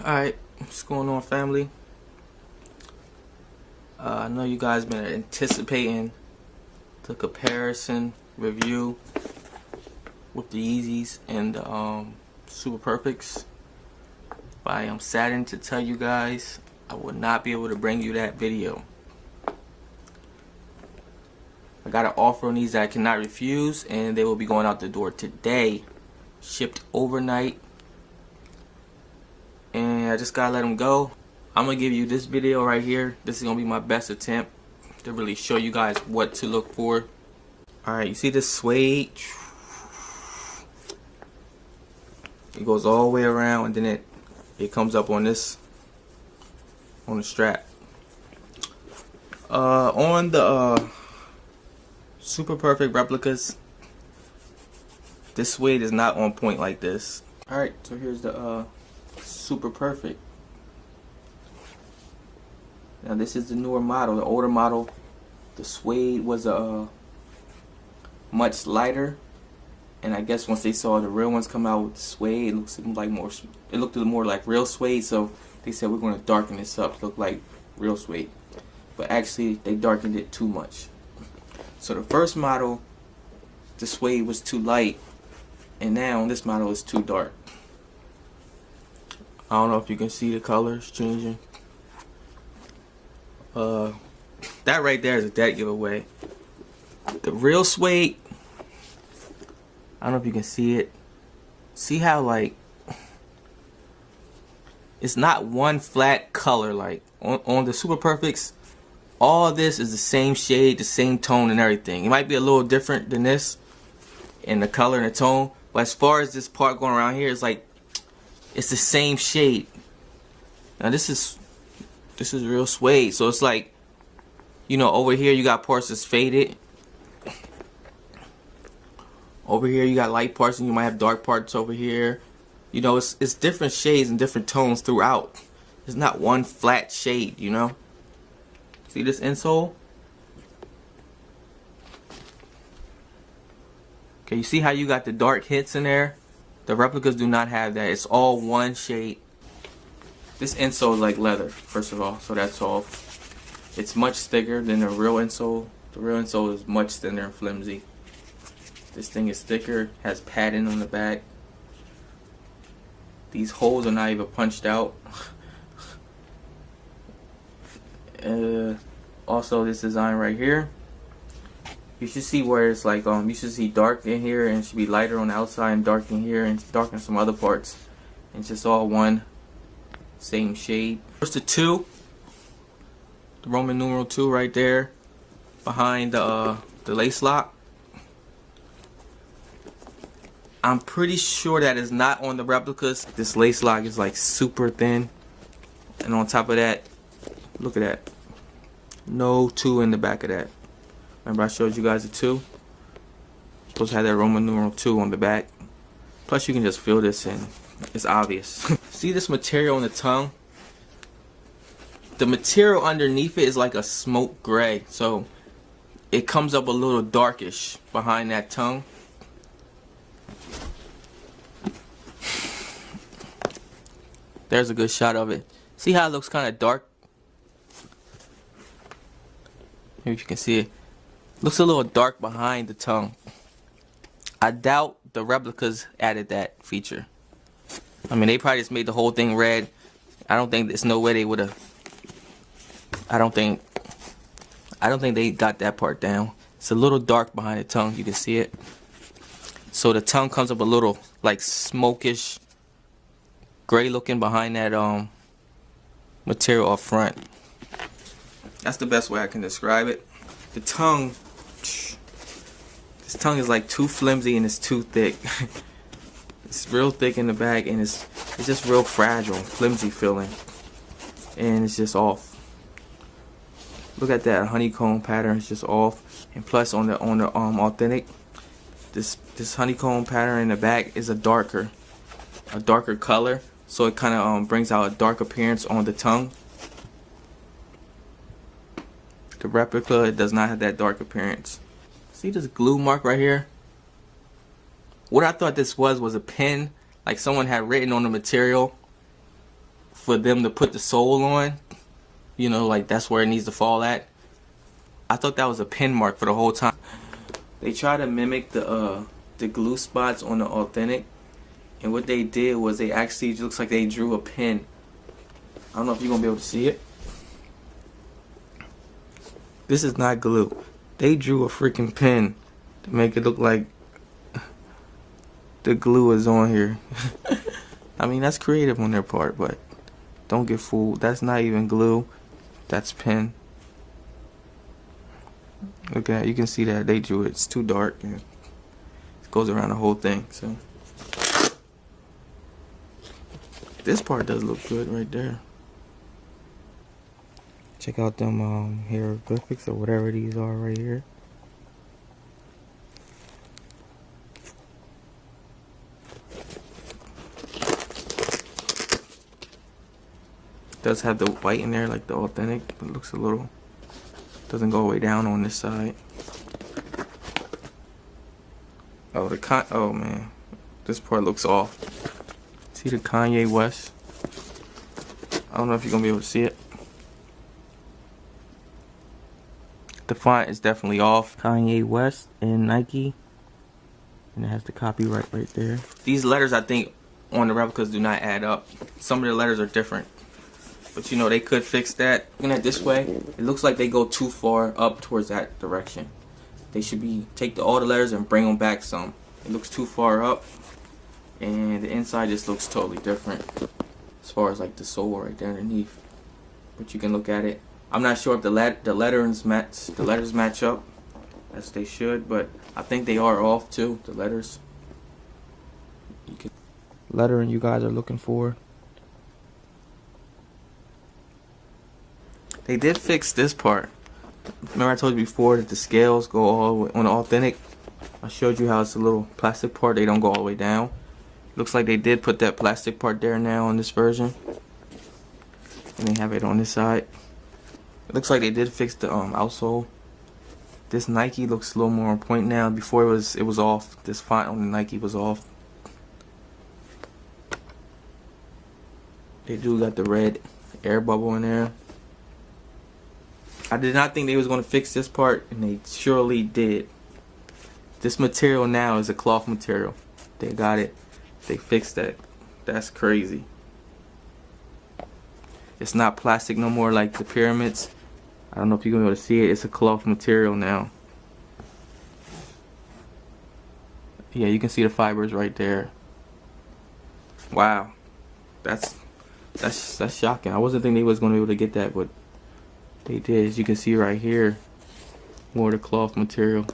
Alright, what's going on, family? I know you guys been anticipating the comparison review with the Yeezys and the Super Perfects, but I am saddened to tell you guys I will not be able to bring you that video. I got an offer on these that I cannot refuse, and they will be going out the door today, shipped overnight. And I just gotta let them go. I'm gonna give you this video right here. This is gonna be my best attempt to really show you guys what to look for. Alright, you see this suede? It goes all the way around, and then it comes up on this, on the strap. On the Super Perfect replicas, this suede is not on point like this. Alright, so here's the Super Perfect. Now this is the newer model. The older model, the suede was much lighter, and I guess once they saw the real ones come out with the suede, it looked more like real suede, so they said we're going to darken this up to look like real suede. But actually they darkened it too much. So the first model, the suede was too light, and now this model is too dark. I don't know if you can see the colors changing. That right there is a dead giveaway. The real suede, I don't know if you can see it. See how, like, it's not one flat color. Like on the Super Perfects, all of this is the same shade, the same tone and everything. It might be a little different than this in the color and the tone, but as far as this part going around here, it's like it's the same shade. Now this is real suede, so it's like, you know, over here you got parts that's faded. Over here you got light parts, and you might have dark parts over here. You know, it's different shades and different tones throughout. It's not one flat shade, you know. See this insole? Okay, you see how you got the dark hits in there? The replicas do not have that. It's all one shade. This insole is like leather, first of all, so that's all. It's much thicker than the real insole. The real insole is much thinner and flimsy. This thing is thicker, has padding on the back. These holes are not even punched out. Also, this design right here, you should see where it's like you should see dark in here, and it should be lighter on the outside and dark in here and dark in some other parts. It's just all one same shade. There's the 2, the Roman numeral 2 right there behind the lace lock. I'm pretty sure that is not on the replicas. This lace lock is like super thin, and on top of that, look at that, no 2 in the back of that. Remember I showed you guys the 2? Supposed to have that Roman numeral 2 on the back. Plus you can just feel this, and it's obvious. See this material on the tongue? The material underneath it is like a smoke gray, so it comes up a little darkish behind that tongue. There's a good shot of it. See how it looks kind of dark? Maybe if you can see it. Looks a little dark behind the tongue. I doubt the replicas added that feature. I mean, they probably just made the whole thing red. I don't think there's no way they would have. I don't think they got that part down. It's a little dark behind the tongue. You can see it. So the tongue comes up a little like smokish, gray looking behind that material up front. That's the best way I can describe it. The tongue, this tongue is like too flimsy and it's too thick. It's real thick in the back, and it's just real fragile, flimsy feeling, and it's just off. Look at that honeycomb pattern; it's just off. And plus, on the authentic, this honeycomb pattern in the back is a darker color, so it kind of brings out a dark appearance on the tongue. The replica, it does not have that dark appearance. See this glue mark right here? What I thought this was a pen, like someone had written on the material for them to put the sole on. You know, like that's where it needs to fall at. I thought that was a pin mark for the whole time. They try to mimic the glue spots on the authentic, and what they did was they actually, it looks like they drew a pin. I don't know if you're gonna be able to see it. This is not glue. They drew a freaking pin to make it look like the glue is on here. I mean, that's creative on their part, but don't get fooled. That's not even glue. That's pin. Look at that. You can see that they drew it. It's too dark, and it goes around the whole thing. So this part does look good right there. Check out them hieroglyphics or whatever these are right here. It does have the white in there like the authentic. It looks a little, doesn't go way down on this side. Oh, oh man, this part looks off. See the Kanye West? I don't know if you're gonna be able to see it. The font is definitely off. Kanye West and Nike, and it has the copyright right there. These letters, I think, on the replicas do not add up. Some of the letters are different, but you know, they could fix that. Looking at it this way, it looks like they go too far up towards that direction. They should be take all the letters and bring them back some. It looks too far up, and the inside just looks totally different as far as like the sole right there underneath. But you can look at it. I'm not sure if the letters match up as they should, but I think they are off too. The letters. Lettering you guys are looking for. They did fix this part. Remember I told you before that the scales go all the way on the authentic. I showed you how it's a little plastic part. They don't go all the way down. Looks like they did put that plastic part there now on this version, and they have it on this side. It looks like they did fix the outsole. This Nike looks a little more on point now. Before it was off. This font on the Nike was off. They do got the red air bubble in there. I did not think they was going to fix this part, and they surely did. This material now is a cloth material. They got it. They fixed that. That's crazy. It's not plastic no more like the pyramids. I don't know if you're going to be able to see it. It's a cloth material now. Yeah, you can see the fibers right there. Wow. That's shocking. I wasn't thinking they was going to be able to get that, but they did. As you can see right here, more of the cloth material.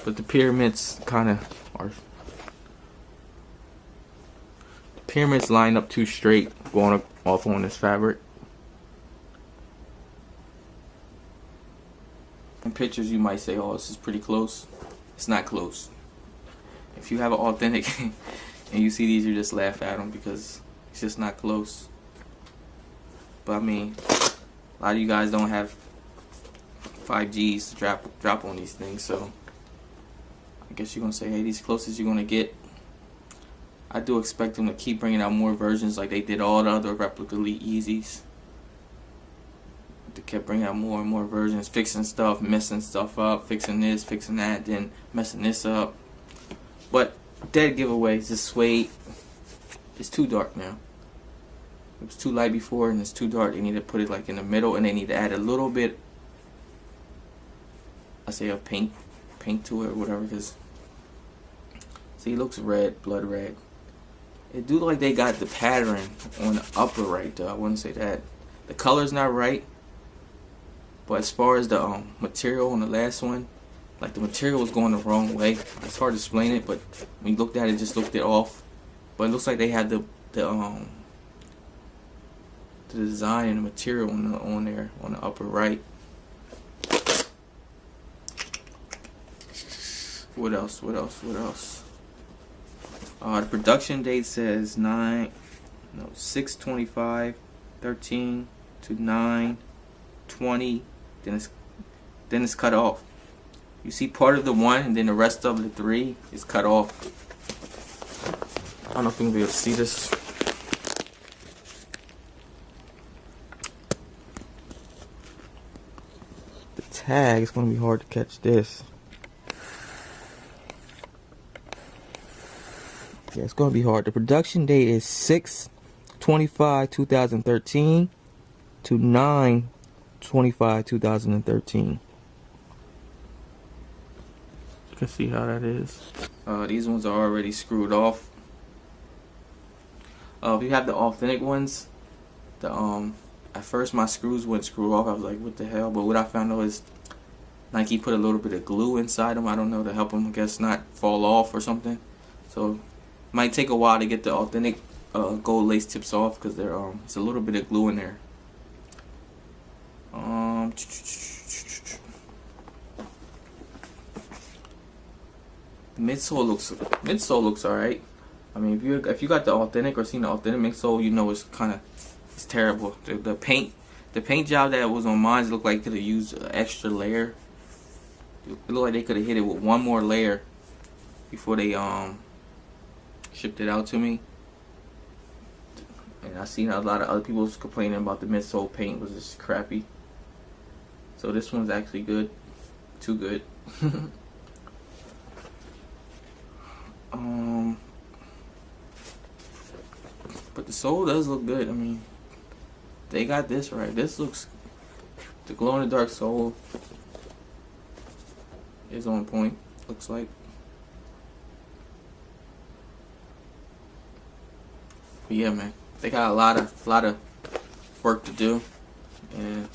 But the pyramids kind of are. The pyramids line up too straight, going off on this fabric. In pictures, you might say, "Oh, this is pretty close." It's not close. If you have an authentic and you see these, you just laugh at them because it's just not close. But I mean, a lot of you guys don't have 5Gs to drop on these things, so I guess you're gonna say, hey, these closest you're gonna get. I do expect them to keep bringing out more versions like they did all the other replica Elite Yeezys. They kept bringing out more and more versions, fixing stuff, messing stuff up, fixing this, fixing that, then messing this up. But dead giveaways, this suede, it's too dark now. It was too light before and it's too dark. They need to put it like in the middle, and they need to add a little bit, I say, a pink to it or whatever, because see, it looks red, blood red. It do look like they got the pattern on the upper right though. I wouldn't say that. The color's not right, but as far as the material on the last one, like the material was going the wrong way. It's hard to explain it, but when you looked at it, just looked it off. But it looks like they had the design and the material on there on the upper right. What else? The production date says 6/25/13 to 9/20. Then it's cut off. You see part of the one, and then the rest of the 3 is cut off. I don't know if you can be able to see this. The tag is going to be hard to catch this. Yeah, it's going to be hard. The production date is 6/25/2013 to 9/25/2013. You can see how that is. These ones are already screwed off. If you have the authentic ones, at first my screws wouldn't screw off. I was like, what the hell? But what I found out is Nike put a little bit of glue inside them. I don't know, to help them, I guess, not fall off or something. So it might take a while to get the authentic gold lace tips off, because there it's a little bit of glue in there. The midsole looks alright. I mean, if you got the authentic or seen the authentic midsole, you know it's terrible. The paint job that was on mine looked like could have used an extra layer. It looked like they could have hit it with one more layer before they shipped it out to me. And I seen a lot of other people complaining about the midsole paint was just crappy. So this one's actually good, too good. But the sole does look good. I mean, they got this right. This looks, the glow in the dark sole is on point, looks like. But yeah, man, they got a lot of work to do, and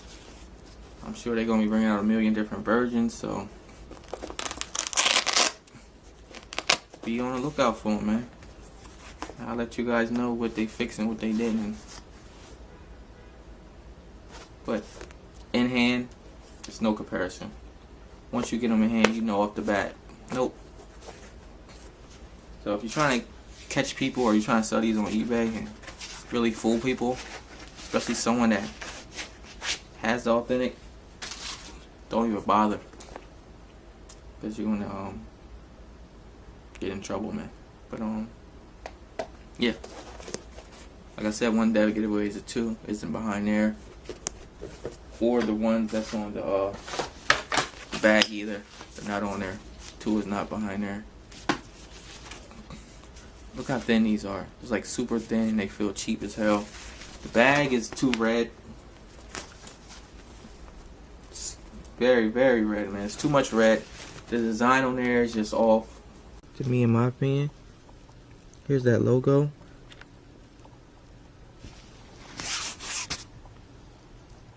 I'm sure they're gonna be bringing out a million different versions. So be on the lookout for them, man. I'll let you guys know what they fixed and what they didn't. But in hand, it's no comparison. Once you get them in hand, you know off the bat, nope. So if you're trying to catch people, or you're trying to sell these on eBay and really fool people, especially someone that has the authentic, don't even bother, because you're gonna get in trouble, man. But yeah, like I said, one Dev giveaway is a 2 isn't behind there, or the ones that's on the bag either, they're not on there. 2 is not behind there. Look how thin these are. It's like super thin. They feel cheap as hell. The bag is too red. It's very, very red, man. It's too much red. The design on there is just off, to me, in my opinion. Here's that logo.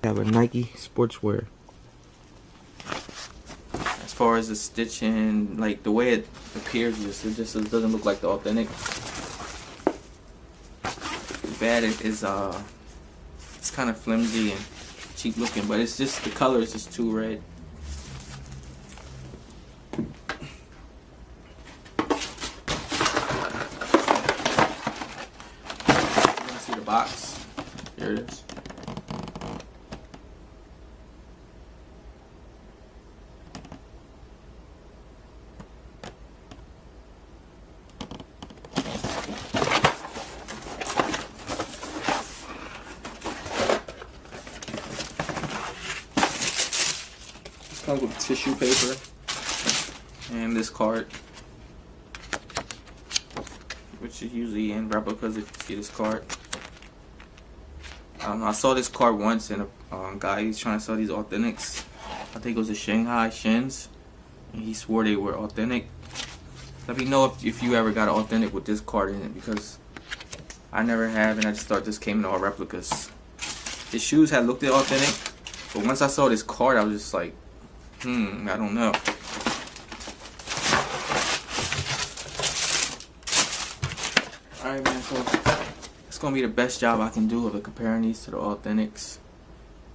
I have a Nike sportswear. As far as the stitching, like the way it appears, it just doesn't look like the authentic. The bad is it's kind of flimsy and cheap looking, but it's just the color is just too red. Box. Here it is. This comes with tissue paper and this card, which is usually in replicas if you see this card. I saw this card once, and a guy, he's trying to sell these authentics. I think it was the Shanghai Shins, and he swore they were authentic. Let me know if you ever got an authentic with this card in it, because I never have, and I just thought this came in all replicas. The shoes had looked authentic, but once I saw this card, I was just like, I don't know. Alright, man, so it's gonna be the best job I can do of comparing these to the authentics.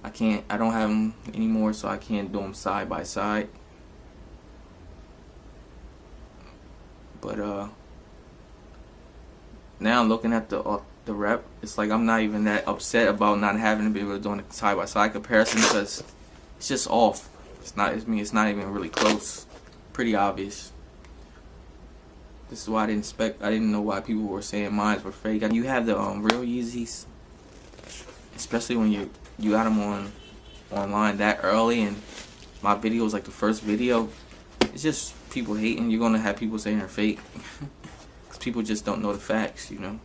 I don't have them anymore, so I can't do them side by side. But now looking at the rep, it's like I'm not even that upset about not having to be able to do a side by side comparison, because it's just off. It's not even really close. Pretty obvious. This is why I didn't know why people were saying mine were fake. You have the real Yeezys, especially when you got them online that early, and my video was like the first video. It's just people hating. You're gonna have people saying they're fake, because people just don't know the facts, you know.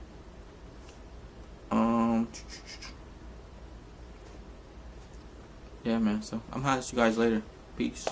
Yeah, man. So I'm holler at you guys later. Peace.